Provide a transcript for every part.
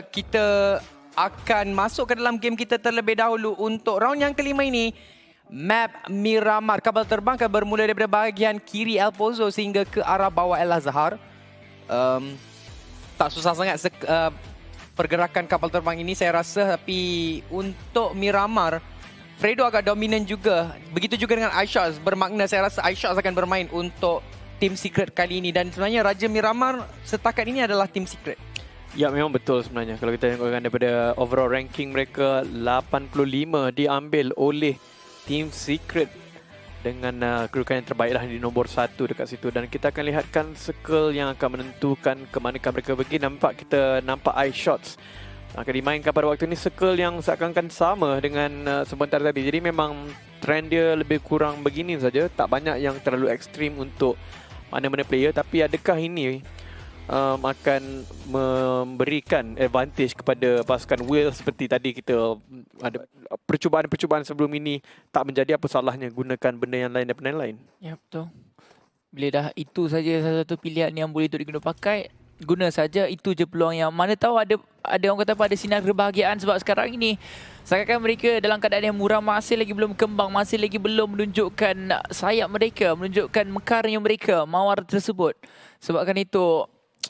Kita akan masuk ke dalam game kita terlebih dahulu untuk round yang kelima ini. Map Miramar, kapal terbang akan bermula daripada bahagian kiri El Pozo sehingga ke arah bawah El Azhar. Tak susah sangat pergerakan kapal terbang ini saya rasa, tapi untuk Miramar, Fredo agak dominan juga. Begitu juga dengan iShots, bermakna saya rasa iShots akan bermain untuk Team Secret kali ini. Dan sebenarnya Raja Miramar setakat ini adalah Team Secret. Ya, memang betul sebenarnya. Kalau kita tengokkan daripada overall ranking mereka, 85 diambil oleh Team Secret dengan kedudukan yang terbaik lah di nombor 1 dekat situ. Dan kita akan lihatkan circle yang akan menentukan ke manakah mereka pergi. Kita nampak iShots akan dimainkan pada waktu ini, circle yang seakan-akan sama dengan sebentar tadi. Jadi memang trend dia lebih kurang begini saja. Tak banyak yang terlalu ekstrim untuk mana-mana player. Tapi adakah ini akan memberikan advantage kepada pasukan Wales seperti tadi kita ada percubaan-percubaan sebelum ini tak menjadi, apa salahnya gunakan benda yang lain daripada yang lain. Ya, betul. Bila dah itu saja salah satu pilihan yang boleh untuk diguna pakai, guna saja, itu je peluang. Yang mana tahu ada orang kata apa, ada sinar kebahagiaan sebab sekarang ini seakan mereka dalam keadaan yang muram, masih lagi belum kembang, masih lagi belum menunjukkan sayap mereka, menunjukkan mekarnya mereka, mawar tersebut. Sebabkan itu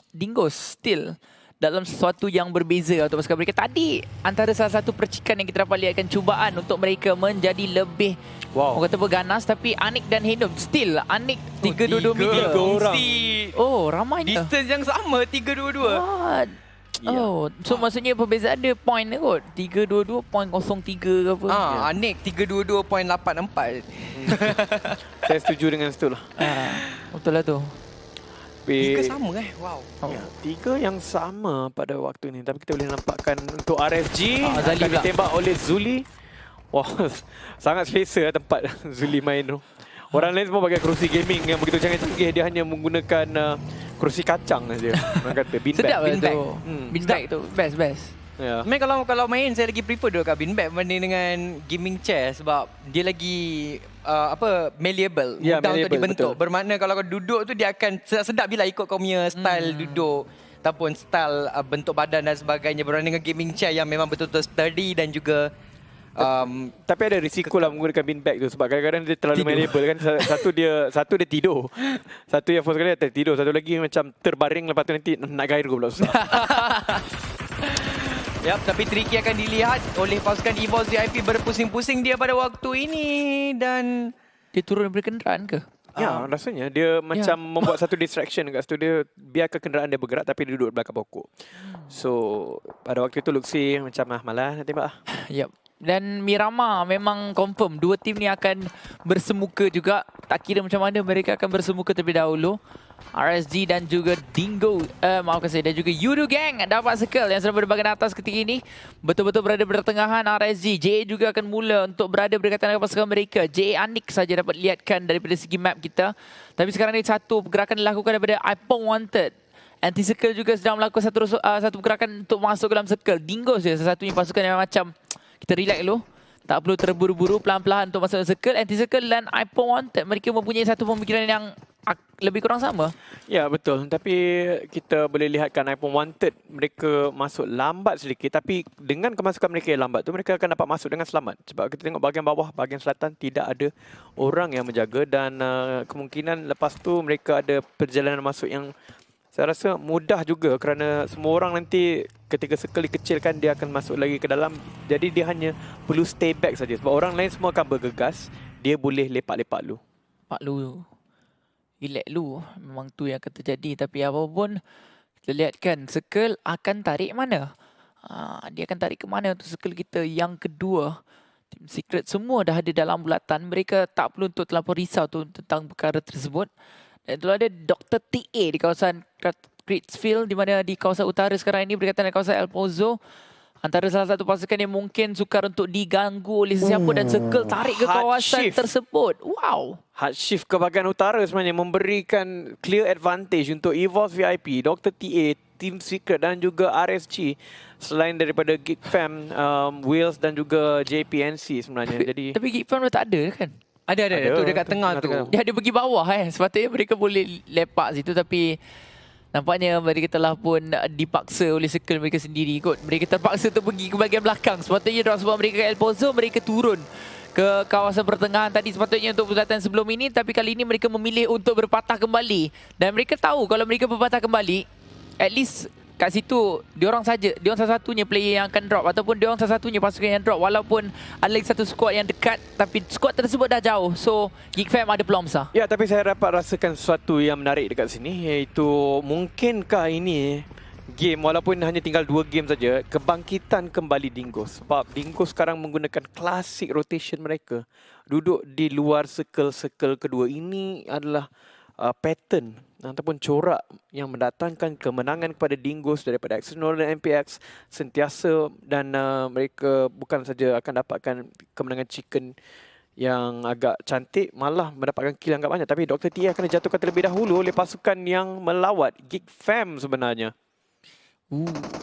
Dingo still dalam sesuatu yang berbeza untuk pasukan mereka. Tadi antara salah satu percikan yang kita dapat lihatkan cubaan untuk mereka menjadi lebih orang kata berganas, tapi Anik dan Henum still Anik 3-2-2 tiga orang. Oh, ramainya. Distance yang sama, 3-2-2. Oh, so maksudnya perbezaan dia point dia kot. 3-2-2, point 0-3 ke apa. Anik 3-2-2.84. Saya setuju dengan situ lah. Betul lah tu. Tiga sama wow. Ya, tiga yang sama pada waktu ini. Tapi kita boleh nampakkan untuk RFG Zali akan pula ditembak oleh Zuli. Wah, sangat selesa tempat Zuli main tu. Orang lain semua pakai kerusi gaming yang begitu canggih-canggih. Dia hanya menggunakan kerusi kacang saja. Orang kata beanbag. Sedap lah beanbag. tu. Beanbag tu best. Ya. Sebenarnya kalau main saya lagi prefer duduk kat beanbag berbanding dengan gaming chair sebab dia lagi malleable, Ya, mudah untuk malleable, dibentuk. betul. Bermakna kalau kau duduk tu dia akan sedap bila ikut kau punya style duduk ataupun style bentuk badan dan sebagainya, berbanding dengan gaming chair yang memang betul-betul sturdy dan juga Tapi ada risiko lah menggunakan beanbag tu sebab kadang-kadang dia terlalu malleable kan. Satu dia tidur. Satu yang first kali dia tertidur. Satu lagi macam terbaring, lepas tu nanti nak gairu pula susah. Yap, tapi tricky akan dilihat oleh pasukan EVOS VIP berpusing-pusing dia pada waktu ini. Dan Dia turun daripada kenderaan ke? Ya, rasanya dia macam membuat satu distraction kat situ. Dia biarkan kenderaan dia bergerak tapi dia duduk belakang pokok. So, pada waktu itu Luxi macam malah nak tembak lah. Yep. Dan Miramar memang confirm dua tim ni akan bersemuka juga. Tak kira macam mana mereka akan bersemuka terlebih dahulu. RSG dan juga Dingo, maafkan saya, dan juga Yudu Gang dapat circle yang sedang berbahagian atas ketika ini. Betul-betul berada pertengahan RSG. JA juga akan mula untuk berada berdekatan dengan pasukan mereka. JA Anik saja dapat lihatkan daripada segi map kita. Tapi sekarang ni satu pergerakan dilakukan daripada iPhone Wanted. Anti-circle juga sedang melakukan satu pergerakan untuk masuk ke dalam circle. Dingo saja satu-satunya pasukan yang macam kita relax dulu. Tak perlu terburu-buru, pelan-pelan untuk masuk circle. Anti-circle dan iPhone Wanted, mereka mempunyai satu pemikiran yang lebih kurang sama. Ya, betul. Tapi kita boleh lihatkan iPhone Wanted, mereka masuk lambat sedikit. Tapi dengan kemasukan mereka yang lambat tu, mereka akan dapat masuk dengan selamat. Sebab kita tengok bahagian bawah, bahagian selatan tidak ada orang yang menjaga. Dan kemungkinan lepas tu mereka ada perjalanan masuk yang saya rasa mudah juga kerana semua orang nanti ketika circle dikecilkan dia akan masuk lagi ke dalam. Jadi dia hanya perlu stay back saja sebab orang lain semua akan bergegas. Dia boleh lepak-lepak dulu. Pak Lu, relax lu. Memang tu yang akan terjadi. Tapi apapun, kita lihatkan circle akan tarik mana. Dia akan tarik ke mana untuk circle kita yang kedua. Team Secret semua dah ada dalam bulatan. Mereka tak perlu untuk terlampau risau tu tentang perkara tersebut. Dan itulah ada Dr. TA di kawasan Critchfield, di mana di kawasan utara sekarang ini berkaitan dengan kawasan El Pozo. Antara salah satu pasukan yang mungkin sukar untuk diganggu oleh sesiapa dan circle tarik ke kawasan tersebut. Wow. Hard shift ke bahagian utara sebenarnya memberikan clear advantage untuk EVOS VIP, Dr. TA, Team Secret dan juga RSG. Selain daripada Geek Fam, Wales dan juga JPNC sebenarnya. Jadi Tapi Geek Fam dah tak ada kan? ada tu dekat tengah tu. Dia ada pergi bawah Sepatutnya mereka boleh lepak situ, tapi Nampaknya mereka telah pun dipaksa oleh circle mereka sendiri kot. Mereka terpaksa untuk pergi ke bahagian belakang. Sepatutnya sebab mereka ke El Pozo, mereka turun ke kawasan pertengahan tadi sepatutnya untuk pusatan sebelum ini. Tapi kali ini mereka memilih untuk berpatah kembali. Dan mereka tahu kalau mereka berpatah kembali, at least kat situ diorang satu-satunya player yang akan drop ataupun diorang satu-satunya pasukan yang drop, walaupun ada lagi satu squad yang dekat tapi squad tersebut dah jauh. So Geek Fam ada peluang besar. Ya, tapi saya dapat rasakan sesuatu yang menarik dekat sini, iaitu mungkinkah ini game walaupun hanya tinggal 2 game saja, kebangkitan kembali Dingo. Sebab Dingo sekarang menggunakan klasik rotation mereka, duduk di luar circle kedua. Ini adalah pattern ataupun corak yang mendatangkan kemenangan kepada Dingos daripada External dan MPX sentiasa, dan mereka bukan saja akan dapatkan kemenangan chicken yang agak cantik, malah mendapatkan kill yang agak banyak. Tapi Dr. T akan dijatuhkan terlebih dahulu oleh pasukan yang melawat Geek Fam sebenarnya.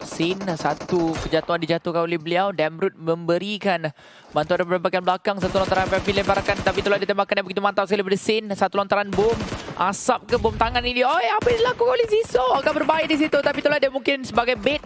Sin satu kejatuhan dijatuhkan oleh beliau. Damrut memberikan bantuan dari bahagian belakang. Satu lontaran api lemparkan, tapi itulah ditembakkan yang begitu mantap sekali dari Sin. Satu lontaran bom, asap ke bom tangan ini. Oh, apa yang dilakukan oleh Ziso? Agak berbahaya di situ, tapi itulah dia mungkin sebagai bait.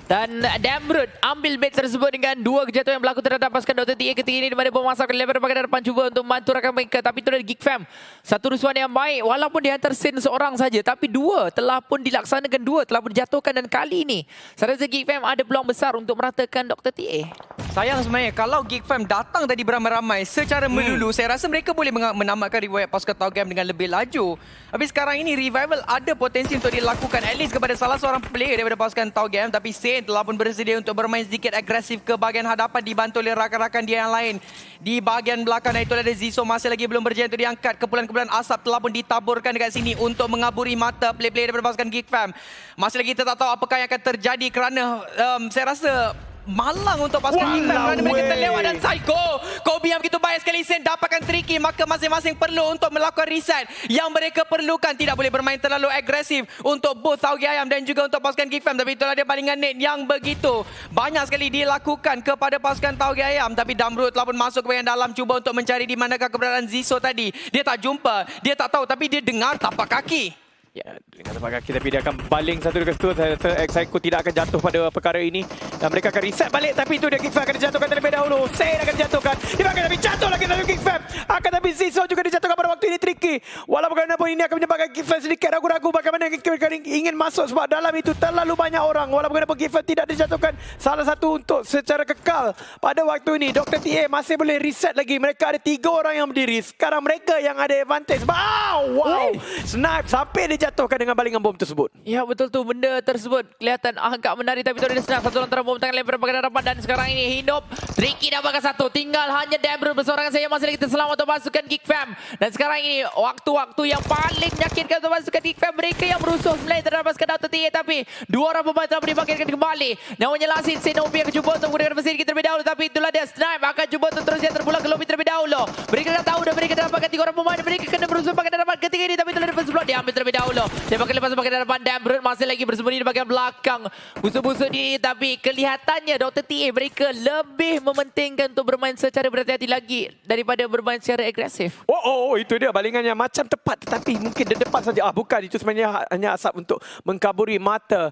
Dan Damrut ambil bait tersebut dengan 2 kejatuhan yang berlaku terhadap pasukan Dr. TA ketika ini, di mana bom asap lebar bahagian depan cuba untuk membantu rakan mereka. Tapi itulah Geek Fam, satu rusuhan yang baik walaupun dihantar Sin seorang saja, tapi 2 telah pun dilaksanakan, 2 telah pun dijatuhkan, dan kali ini saya rasa Geek Fam ada peluang besar untuk meratakan Dr. TA. Sayang sebenarnya kalau Geek Fam datang tadi beramai-ramai secara melulu, saya rasa mereka boleh menamatkan riwayat pasukan Tau Game dengan lebih laju. Tapi sekarang ini Revival ada potensi untuk dilakukan at least kepada salah seorang player daripada pasukan Tau Game, tapi Saint telah pun bersedia untuk bermain sedikit agresif ke bahagian hadapan, dibantu oleh rakan-rakan dia yang lain di bahagian belakang. Dan itulah ada Ziso masih lagi belum berjaya untuk diangkat. Kepulan-kepulan asap telah pun ditaburkan dekat sini untuk mengaburi mata player-player daripada pasukan Geek Fam. Masih lagi kita tak tahu apakah yang akan terjadi kerana saya rasa malang untuk pasukan Geek Fam kerana mereka terlewat, dan Psycho Kobe yang begitu baik sekali. Sen dapatkan tricky, maka masing-masing perlu untuk melakukan reset yang mereka perlukan. Tidak boleh bermain terlalu agresif untuk both Tauge Ayam dan juga untuk pasukan Geek Fam. Tapi itulah dia balingan net yang begitu banyak sekali dilakukan kepada pasukan Tauge Ayam. Tapi Damrut telah pun masuk ke bahagian dalam, cuba untuk mencari di manakah keberadaan Ziso tadi. Dia tak jumpa, dia tak tahu, tapi dia dengar tapak kaki. Ya, dengan tapak kaki, tapi dia akan baling satu dekat situ. Saya rasa Psycho tidak akan jatuh pada perkara ini, dan mereka akan reset balik. Tapi itu dia Geek Fam akan dijatuhkan terlebih dahulu. Saint akan dijatuhkan, dia akan tapi jatuh lagi dari Geek Fam. Akan tapi Ziso juga dijatuhkan pada waktu ini. Tricky, walaupun bagaimanapun ini akan menyebabkan Geek Fam sedikit ragu-ragu bagaimana mereka ingin masuk, sebab dalam itu terlalu banyak orang. Walaupun bagaimanapun Geek Fam tidak dijatuhkan salah satu untuk secara kekal pada waktu ini. Dr. TA masih boleh reset lagi. Mereka ada 3 orang yang berdiri. Sekarang mereka yang ada advantage. Wow, snipe sampai dijatuhkan dengan balingan bom tersebut. Ya, betul tu, benda tersebut kelihatan agak menarik, tapi tu ada senang. Satu lontaran bom tangan lempar bahagian hadapan, dan sekarang ini Hindop Tricky dapatkan satu. Tinggal hanya Damrut berseorangan saja masih lagi terselamat untuk pasukan Geek Fam. Dan sekarang ini waktu-waktu yang paling menyakitkan untuk pasukan Geek Fam. Mereka yang berusuh sebenarnya terhadap pasukan Dr. TA, tapi 2 orang pemain telah dibangkitkan kembali. Nyawanya Lasin, Senobi akan cuba untuk menggunakan fasiliti terlebih dahulu, tapi itulah dia Snipe akan cuba untuk terusnya terpulang ke lobby terlebih dahulu. Mereka dah tahu dan mereka dah dapatkan 3 orang pemain. Mereka kena berusuh bahagian hadapan ketika ini, tapi itulah dia first blood diambil terlebih dahulu. Dia bakal lepas bahagian hadapan. Damrut masih lagi bersembunyi di bahagian belakang. Busuk-busuk diri, tapi kelihatannya Dr. TA mereka lebih mementingkan untuk bermain secara berhati-hati lagi daripada bermain secara agresif. Oh, itu dia balingannya macam tepat, tetapi mungkin di depan saja. Bukan, itu sebenarnya hanya asap untuk mengkaburi mata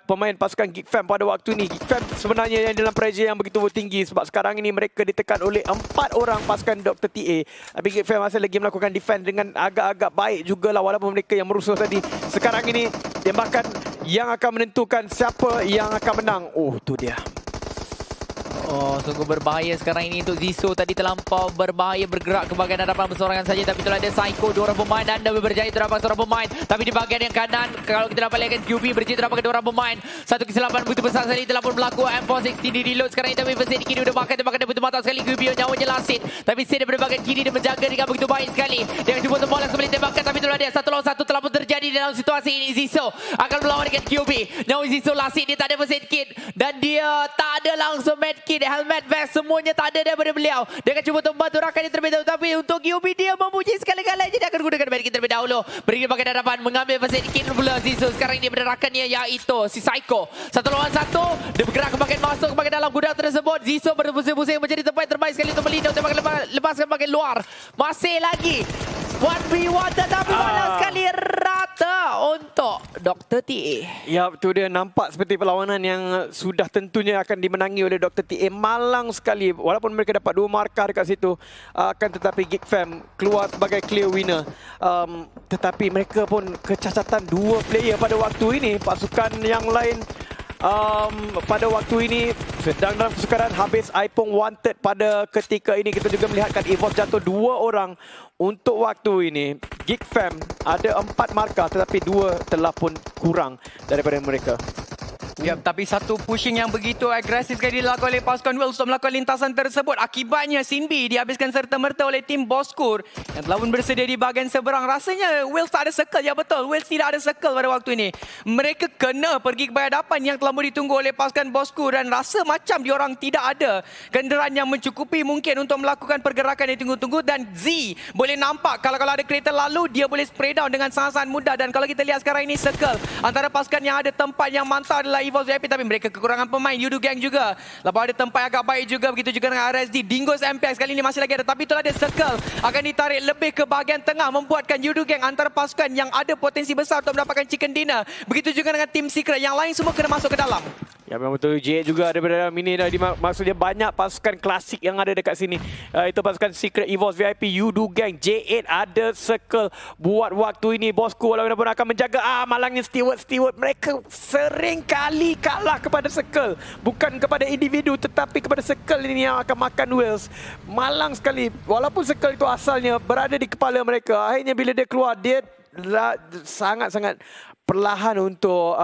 pemain pasukan Geek Fam pada waktu ini. Geek Fam sebenarnya yang dalam pressure yang begitu tinggi, sebab sekarang ini mereka ditekan oleh 4 orang pasukan Dr. TA. Tapi Geek Fam masih lagi melakukan defend dengan agak-agak baik jugalah, walaupun mereka yang merusuh tadi. Sekarang ini tembakan yang akan menentukan siapa yang akan menang. Oh, tu dia. Oh, sungguh berbahaya sekarang ini untuk Ziso. Tadi terlampau berbahaya bergerak ke bahagian hadapan bersorangan saja. Tapi itulah ada Psycho, 2 orang pemain, dan berjaya terdapat seorang pemain. Tapi di bahagian yang kanan, kalau kita dapat lihat QB berjaya terdapat 2 orang pemain. Satu kesilapan begitu besar sekali telah pun berlaku. M460 di reload sekarang ini, tapi Versi di kiri sudah makan tembakan dia begitu mantap sekali. QB nyawanya Lasin, tapi Sid daripada bahagian kiri dia menjaga dengan begitu baik sekali. Dia akan cuba untuk bolas kembali tembakan, tapi itulah dia 1 lawan 1 telah pun terjadi dalam situasi ini. Ziso akan melawan dengan QB. Nyawa Ziso Lasin, dia tak ada first aid kit, dan dia tak ada langsung med kit, helmet, vest, semuanya tak ada daripada beliau. Dia akan cuba untuk membantu rakannya terlebih dahulu, tapi untuk QB dia memuji sekali-kali. Dia akan gunakan med kit terlebih dahulu. Beri bahagian hadapan, mengambil first aid kit pula Ziso. Sekarang ini pada rakannya iaitu si Psycho. 1 lawan 1, dia bergerak ke bahagian masuk ke bahagian dalam gudang tersebut. Ziso berpusing-pusing menjadi tempat terbaik sekali untuk melindung tembakan lepaskan bagian luar. Masih lagi 1v1 tetapi malang sekali rata untuk Dr. TA. Ya, itu dia nampak seperti perlawanan yang sudah tentunya akan dimenangi oleh Dr. TA. Malang sekali. Walaupun mereka dapat 2 markah dekat situ. Akan tetapi Geek Fam keluar sebagai clear winner. Tetapi mereka pun kecacatan 2 player pada waktu ini. Pasukan yang lain pada waktu ini sedang dalam kesukaran. Habis iPhone wanted pada ketika ini. Kita juga melihatkan Evolve jatuh 2 orang. Untuk waktu ini Geek Fam ada 4 markah tetapi 2 telah pun kurang daripada mereka. Ya, tapi satu pushing yang begitu agresif sekali dilakukan oleh pasukan Wales untuk melakukan lintasan tersebut. Akibatnya Sinbi dihabiskan serta-merta oleh tim Boskur yang telah pun bersedia di bahagian seberang. Rasanya Wales tak ada circle. Ya betul, Wales tidak ada circle pada waktu ini. Mereka kena pergi ke hadapan yang telah pun ditunggu oleh pasukan Boskur dan rasa macam diorang tidak ada kenderaan yang mencukupi mungkin untuk melakukan pergerakan yang tunggu-tunggu. Dan Z boleh nampak kalau ada kereta lalu dia boleh spray down dengan sangat-sangat mudah. Dan kalau kita lihat sekarang ini circle antara pasukan yang ada tempat yang mantap adalah Evolve VIP, tapi mereka kekurangan pemain. Yudu Gang juga lepas ada tempat yang agak baik juga, begitu juga dengan RSD. Dingos MPX kali ini masih lagi ada, tapi itulah dia circle akan ditarik lebih ke bahagian tengah, membuatkan Yudu Gang antara pasukan yang ada potensi besar untuk mendapatkan chicken dinner. Begitu juga dengan tim Secret yang lain semua kena masuk ke dalam. Ya, memang betul. J juga ada dalam ini. Maksudnya banyak pasukan klasik yang ada dekat sini. Itu pasukan Secret, Evolve VIP, Yudu Gang, J8 ada circle buat waktu ini. Bosku walaupun akan menjaga malangnya Steward. Mereka sering kali kalah kepada circle. Bukan kepada individu tetapi kepada circle ini yang akan makan Wales. Malang sekali. Walaupun circle itu asalnya berada di kepala mereka. Akhirnya bila dia keluar, dia sangat-sangat perlahan untuk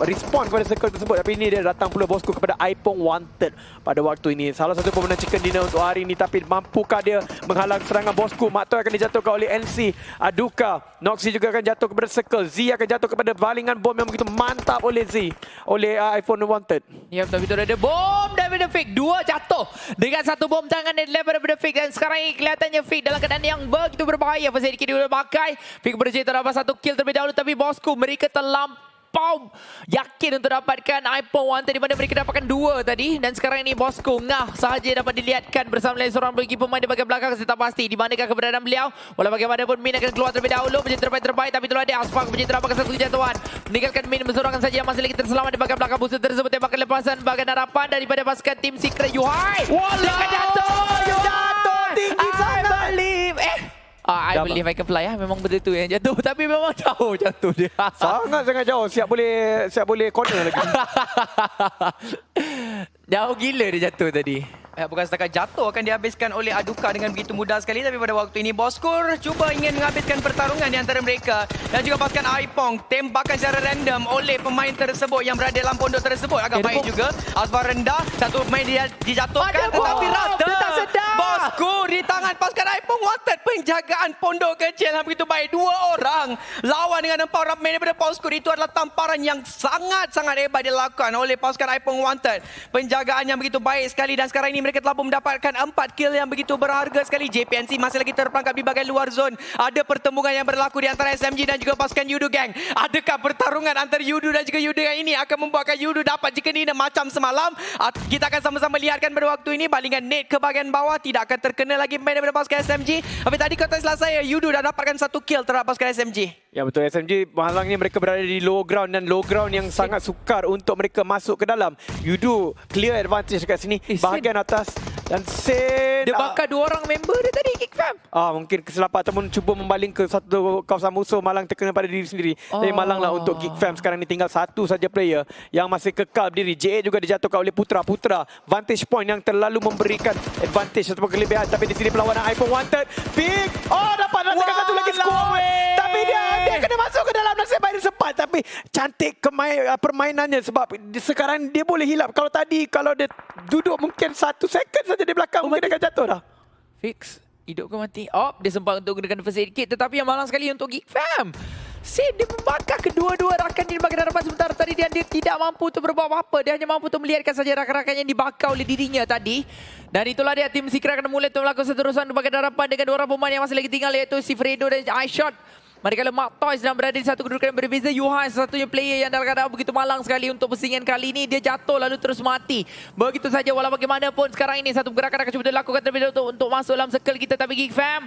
respon kepada circle tersebut. Tapi ini dia datang pula Bosku kepada iPhone wanted pada waktu ini. Salah satu pemenang chicken dinner untuk hari ini. Tapi mampukah dia menghalang serangan Bosku? Maktoy akan dijatuhkan oleh NC. Aduka, Noxy juga akan jatuh kepada circle. Z akan jatuh kepada balingan bom yang begitu mantap oleh Z, oleh iPhone wanted. Ya, tapi itu ada bom daripada Fake. 2 jatuh dengan 1 bom tangan daripada Fake. Dan sekarang ini kelihatannya Fake dalam keadaan yang begitu berbahaya. Pasal sedikit dia boleh pakai. Fake berjaya terdapat 1 kill terlebih dahulu. Tapi Bosku mereka terlampau yakin untuk dapatkan iPhone wanted, di mana mereka dapatkan 2 tadi. Dan sekarang ini Bosku ngah sahaja dapat dilihatkan bersama dengan seorang bagi pemain di bahagian belakang. Saya tak pasti di manakah keberadaan beliau. Walau bagaimanapun Min akan keluar terlebih dahulu menjadi terbaik. Tapi itulah dia Aspak menjadi terdapatkan 1 kejatuhan. Meninggalkan Min berseorangan saja yang masih lagi terselamat di bahagian belakang. Buset tersebut tembakan lepasan bahagian harapan daripada pasukan tim Secret. Yuhai dia akan jatuh. Jatuh tinggi sangat. I believe I believe I can fly. Memang betul tu yang jatuh. Tapi memang jauh jatuh dia. Sangat-sangat jauh. Siap boleh corner lagi. Jauh gila dia jatuh tadi. Bukan setakat jatuh, akan dihabiskan oleh Aduka dengan begitu mudah sekali. Tapi pada waktu ini Boskur cuba ingin menghabiskan pertarungan di antara mereka. Dan juga pasukan iPhong tembakan secara random oleh pemain tersebut yang berada dalam pondok tersebut. Agak baik juga. Asfar rendah, satu pemain dia dijatuhkan. Tetapi rata. Dia tak sedar. Boskur di tangan pasukan iPhong wanted. Penjagaan pondok kecil yang begitu baik. 2 orang lawan dengan 4 orang pemain daripada Boskur. Itu adalah tamparan yang sangat-sangat hebat dilakukan oleh pasukan iPhong wanted. Penjagaan yang begitu baik sekali. Dan sekarang ini mereka telah pun mendapatkan 4 kill yang begitu berharga sekali. JPNC masih lagi terperangkap di bahagian luar zon. Ada pertembungan yang berlaku di antara SMG dan juga pasukan Yudu Gang. Adakah pertarungan antara Yudu dan juga Yudu Gang ini akan membuatkan Yudu dapat jika ini macam semalam? Kita akan sama-sama lihatkan pada waktu ini. Balingan net ke bahagian bawah tidak akan terkena lagi pemain daripada pasukan SMG. Tapi tadi kata salah saya, Yudu dah dapatkan 1 kill terhadap pasukan SMG. Ya betul, SMG malangnya mereka berada di low ground dan low ground yang sangat sukar untuk mereka masuk ke dalam. Yudu clear advantage dekat sini, bahagian atas. Dan Sen dia bakar 2 orang member dia tadi, Geek Fam. Mungkin kesilapan ataupun cuba membaling ke satu kawasan musuh. Malang terkena pada diri sendiri. Tapi malanglah untuk Geek Fam. Sekarang ni tinggal 1 saja player yang masih kekal berdiri. JA juga dijatuhkan oleh Putra. Vantage point yang terlalu memberikan advantage ataupun kelebihan. Tapi di sini perlawanan iPhone wanted. Big. Dapat rantakan satu lagi squad. Tapi dia kena masuk ke dalam. Nasib baik dia sempat. Tapi cantik permainannya. Sebab sekarang dia boleh hilap. Kalau tadi kalau dia duduk mungkin 1 second saja di belakang, mungkin dia akan jatuh dah. Fix. Hidup ke mati? Dia sempat untuk gunakan first aid kit. Tetapi yang malang sekali untuk Geek Fam. Sen dia membakar kedua-dua rakan di bahagian hadapan. Sementara tadi dia tidak mampu untuk berbuat apa-apa. Dia hanya mampu untuk melihatkan saja rakan-rakan yang dibakar oleh dirinya tadi. Dan itulah dia tim Secret akan mulai untuk melakukan seterusan di bahagian hadapan dengan 2 orang pemain yang masih lagi tinggal, iaitu si Fredo dan iShot. Manakala Mark Toys sedang berada di satu kedudukan yang berbeza. Yuhan satunya player yang dalam keadaan begitu malang sekali untuk pusingan kali ini. Dia jatuh lalu terus mati. Begitu saja walau bagaimanapun sekarang ini satu gerakan akan cuba dilakukan terlebih dahulu untuk masuk dalam circle kita. Tapi Geek Fam,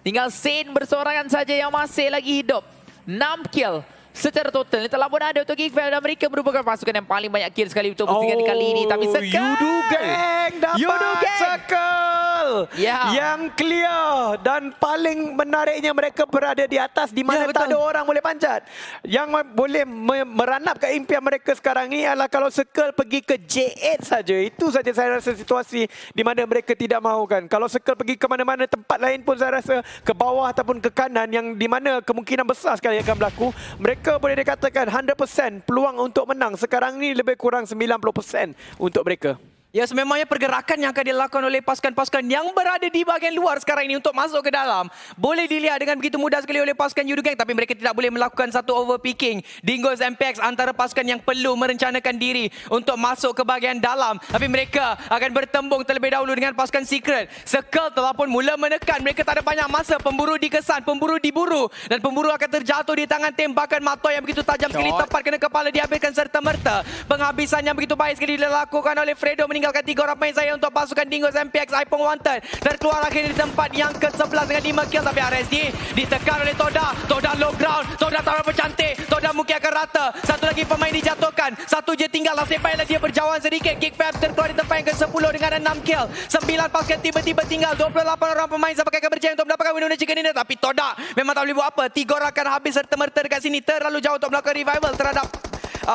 tinggal Saint bersorangan saja yang masih lagi hidup. 6 kill. Secara total telah pun ada untuk Geek Fam dan mereka merupakan pasukan yang paling banyak kill sekali untuk pusingan kali ini. Tapi Circle Yudu Gang dapat Circle yang clear dan paling menariknya mereka berada di atas di mana tak ada orang boleh pancat. Yang boleh meranapkan impian mereka sekarang ni adalah kalau Circle pergi ke J8 saja. Itu saja saya rasa situasi di mana mereka tidak mahukan. Kalau Circle pergi ke mana-mana tempat lain pun saya rasa ke bawah ataupun ke kanan yang di mana kemungkinan besar sekali akan berlaku. Mereka boleh dikatakan 100% peluang untuk menang. Sekarang ni lebih kurang 90% untuk mereka. Ya, sememangnya pergerakan yang akan dilakukan oleh pasukan-pasukan yang berada di bahagian luar sekarang ini untuk masuk ke dalam boleh dilihat dengan begitu mudah sekali oleh pasukan Yudu Gang, tapi mereka tidak boleh melakukan satu overpicking. Dingos MPX antara pasukan yang perlu merencanakan diri untuk masuk ke bahagian dalam, tapi mereka akan bertembung terlebih dahulu dengan pasukan Secret. Circle telah pun mula menekan, mereka tak ada banyak masa. Pemburu dikesan, pemburu diburu dan pemburu akan terjatuh di tangan tembakan Matoy yang begitu tajam sekali, tepat kena kepala, dihabiskan serta-merta. Penghabisan yang begitu baik sekali dilakukan oleh Fredo, meninggalkan 3 orang pemain saya untuk pasukan Dingos MPX. iPhone Wanted terkeluar akhirnya di tempat yang ke-11 dengan 5 kill, tapi RSD ditekan oleh Toda. Toda low ground, Toda tak berapa cantik, Toda mungkin akan rata. Satu lagi pemain dijatuhkan, satu je tinggal. Nasib baiklah dia berjauhan sedikit. Geek Fam terkeluar di tempat yang ke-10 dengan 6 kill. 9 pasukan tiba-tiba tinggal 28 orang pemain sampai akan berjaya untuk mendapatkan win chicken dinner, tapi Toda memang tak boleh buat apa. 3 orang akan habis serta-merta dekat sini, terlalu jauh untuk melakukan revival terhadap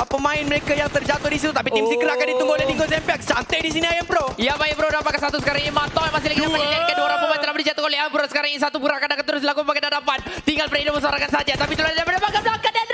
pemain mereka yang terjatuh di situ. Tapi tim Secret akan ditunggu oleh Dingos MPX. Cantik di sini Ayam Pro. Ya, baik bro, dapatkan satu sekarang ini. Matoy masih lagi dapat dilihat. Kedua orang pemain telah dijatuh oleh Abro. Sekarang ini satu gerakan akan terus dilakukan bagi hadapan. Tinggal Fredo bersorakan saja, tapi sudah mendapatkan belakang dan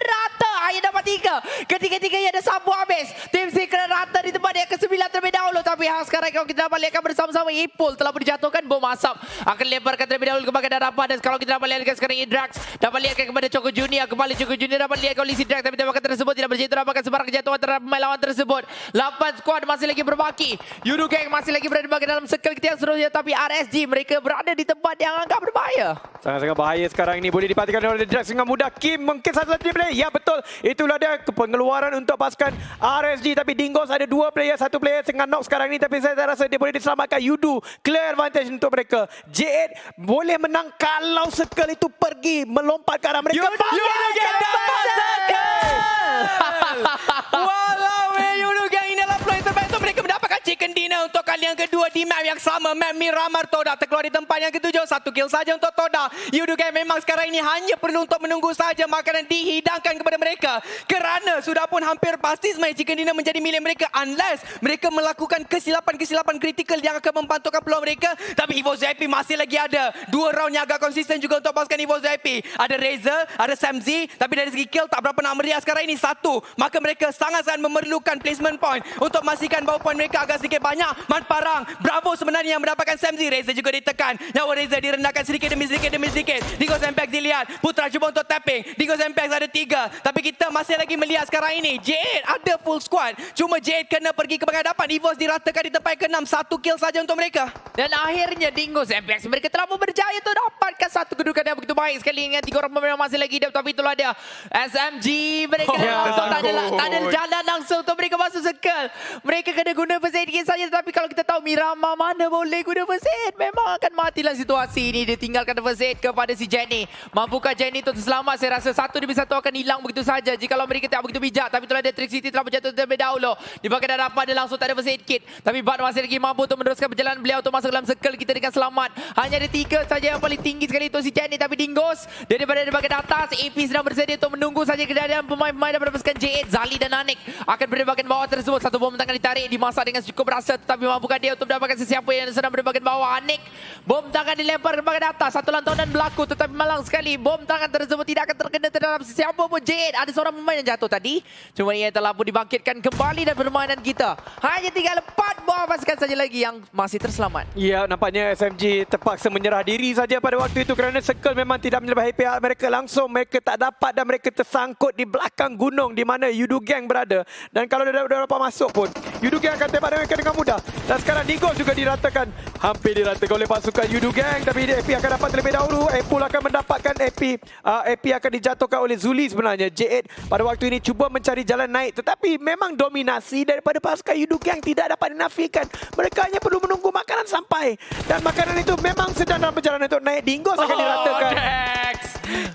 rata. Hanya dapat 3. Ketiga-tiganya ada sabu habis. Tim Secret rata di tempat yang ke-9 terlebih dahulu. Tapi sekarang kalau kita dapat lihatkan bersama-sama, Ipul telah pun dijatuhkan. Bom asap akan lemparkan terlebih dahulu ke bagian hadapan. Dan kalau kita dapat lihatkan sekarang ini, Drax dapat lihatkan kepada Choco Junior. Kembali Choco Junior dapat lihat kondisi Drax, tapi tembakan tersebut tidak berjaya dapatkan sebarang kejatuhan terhadap pemain lawan tersebut. 8 squad masih lagi berbaki. Yudu Gang masih lagi berada di bagian dalam circle kita yang seterusnya, tapi RSG mereka berada di tempat yang agak berbahaya. Sangat-sangat bahaya sekarang ini. Boleh dipatikan oleh Drax dengan mudah. Kim mungkin satu-satu player. Ya betul. Itulah dia pengeluaran untuk pasukan RSG. Tapi Dingos ada 2 player. 1 player tengah knock sekarang ini. Tapi saya rasa dia boleh diselamatkan. Yudu clear advantage untuk mereka. J8 boleh menang kalau circle itu pergi melompat ke arah mereka. Yudu Gang dapat circle. Walau Yudu Gang ini adalah peluang terbaik untuk mereka mendapatkan chicken dinner untuk kali yang kedua di map yang sama. Map Miramar. Toda terkeluar di tempat yang ke-7. 1 kill saja untuk Toda. Yudu Gang memang sekarang ini hanya perlu untuk menunggu saja makanan dihidangkan kepada mereka, kerana sudah pun hampir pasti sebenarnya chicken dinner menjadi milik mereka unless mereka melakukan kesilapan-kesilapan kritikal yang akan membantukan peluang mereka. Tapi Evo VIP masih lagi ada 2 round yang agak konsisten juga untuk pasukan Evo VIP. Ada Razer, ada Samzi, tapi dari segi kill tak berapa nak meriah sekarang ini. 1, maka mereka sangat-sangat memerlukan placement point untuk memastikan bahawa point mereka agak sedikit banyak. Man Parang, Bravo sebenarnya yang mendapatkan Samzi. Razer juga ditekan, nyawa Razer direndahkan sedikit demi sedikit. Dingos MPX dilihat, Putra cuba untuk tapping. Dingos MPX ada 3, tapi kita masih lagi melihat sekarang ini J8 ada full squad. Cuma J8 kena pergi ke bahagian hadapan. Evos diratakan di tempat ke-6. 1 kill saja untuk mereka. Dan akhirnya Dingos MPX mereka telah berjaya untuk dapatkan satu kedudukan yang begitu baik sekali dengan 3 orang pemain masih lagi hidup. Tapi itulah dia SMG mereka tak ada jalan langsung untuk mereka masuk circle. Mereka kena guna first aid kit saja, tapi kalau kita tahu Miramar mana boleh guna first aid, memang akan matilah situasi ini. Dia tinggalkan first aid kepada si Jenny. Mampukah Jenny untuk selamat? Saya rasa 1 demi 1 akan hilang begitu saja jikalau mereka tak begitu bijak. Tapi itulah dia, Trick City telah berjatuh terlebih dahulu. Di bahagian hadapan dia langsung tak ada first aid kit, tapi Bud masih lagi mampu untuk meneruskan perjalanan beliau untuk masuk dalam circle kita dengan selamat. Hanya ada 3 saja yang paling tinggi sekali untuk si Jenny, tapi Dingos dia berada di bahagian atas. AP sedang bersedia untuk menunggu saja kejadian pemain-pemain daripada pasukan J8. Zali dan Anik akan berada di bahagian bawah tersebut. Satu bom tangan ditarik, dimasak dengan cukup berasa, tetapi mampukah dia untuk mendapatkan sesiapa yang sedang berada di bahagian bawah. Anik, bom tangan dilempar ke bahagian atas. Satu lantunan berlaku, tetapi malang sekali. Bom tangan tersebut tidak akan terkena terhadap sesiapa pun J8. Ada seorang pemain yang jatuh tadi, cuma ia telah pun dibangkitkan kembali dan permainan kita. Hanya tinggal 4 buah pasukan saja lagi yang masih terselamat. Ya, nampaknya SMG terpaksa menyerah diri saja pada waktu itu kerana circle memang tidak menyelebahi pihak mereka langsung. Mereka tak dapat dan mereka tersangkut di belakang gunung di mana Yudu Gang berada. Dan kalau dia dapat masuk pun, Yudu Gang akan tembak mereka dengan mudah. Dan sekarang Dingos juga diratakan. hampir diratakan oleh pasukan Yudu Gang, tapi AP akan dapat terlebih dahulu. Apple akan mendapatkan AP akan dijatuhkan oleh Zuli sebenarnya. J8 pada waktu ini cuba mencari jalan naik, tetapi memang dominasi daripada pasukan Yudu Gang tidak dapat dinafikan. Mereka hanya perlu menunggu makanan sampai, dan makanan itu memang sedang dalam perjalanan untuk naik. Dingos akan diratakan. Jax.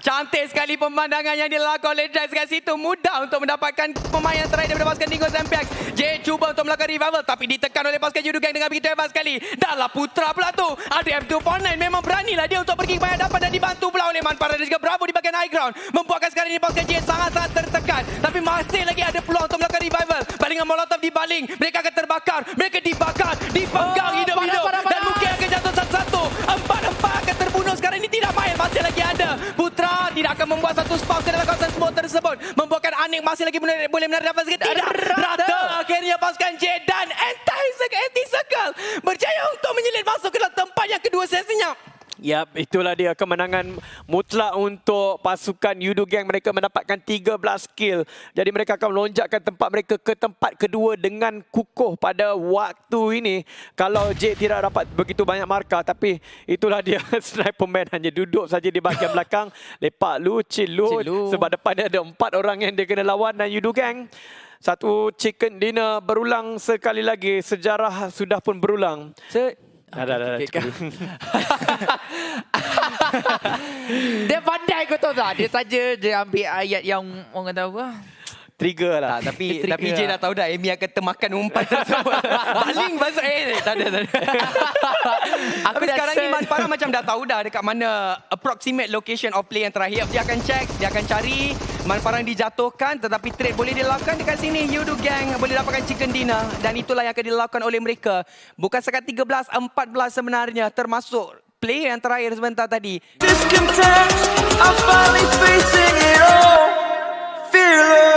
Cantik sekali pemandangan yang dilakukan oleh Jax kat situ. Mudah untuk mendapatkan pemain yang terakhir daripada pasukan Dingos Impact. J cuba untuk melakukan revival, tapi ditekan oleh pasukan Yudu Gang dengan begitu hebat sekali. Dahlah Putra pula tu. Ada M249, memang beranilah dia untuk pergi ke hadapan dan dibantu pula oleh Manpara dan juga Bravo di bahagian high ground. Membuatkan sekarang ini pasukan J sangat-sangat tertekan. Tapi masih lagi ada peluang untuk melakukan revival. Balingan Molotov dibaling. Mereka akan terbakar. Mereka dibakar. Dipenggang hidup-hidup. Dan mungkin akan jatuh satu-satu. Empat-empat akan terbunuh sekarang ini. Tidak main. Masih lagi ada. Putra tidak akan membuat satu spawn ke dalam kawasan smoke tersebut. Membuatkan Anik masih lagi boleh menarik nafas ke tidak. Rata akhirnya pasukan J dan anti-circle berjaya untuk menyelit masuk ke dalam tempat yang kedua sesinya. Yap, itulah dia kemenangan mutlak untuk pasukan Yudu Gang. Mereka mendapatkan 13 kill. Jadi mereka akan melonjakkan tempat mereka ke tempat kedua dengan kukuh pada waktu ini. Kalau J tidak dapat begitu banyak markah, tapi itulah dia sniper man hanya duduk saja di bahagian belakang. Lepak lu, cilu. Sebab depannya ada 4 orang yang dia kena lawan, dan Yudu Gang satu chicken dinner berulang sekali lagi. Sejarah sudah pun berulang. Dah. Dia pandai kau tahu tak? Dia saja dia ambil ayat yang orang kata apa? Trigger lah. Tapi J dah tahu dah Amy akan termakan umpan tersebut. Baling masuk tak ada. Tapi sekarang ni Manpara macam dah tahu dah dekat mana approximate location of play yang terakhir. Dia akan check, dia akan cari. Manpara dijatuhkan, tetapi trade boleh dilakukan dekat sini. Yudu Gang boleh dapatkan chicken dinner, dan itulah yang akan dilakukan oleh mereka. Bukan sekat 13, 14 sebenarnya, termasuk play yang terakhir sebentar tadi. Discontent, I'm finally facing it all. Fearless.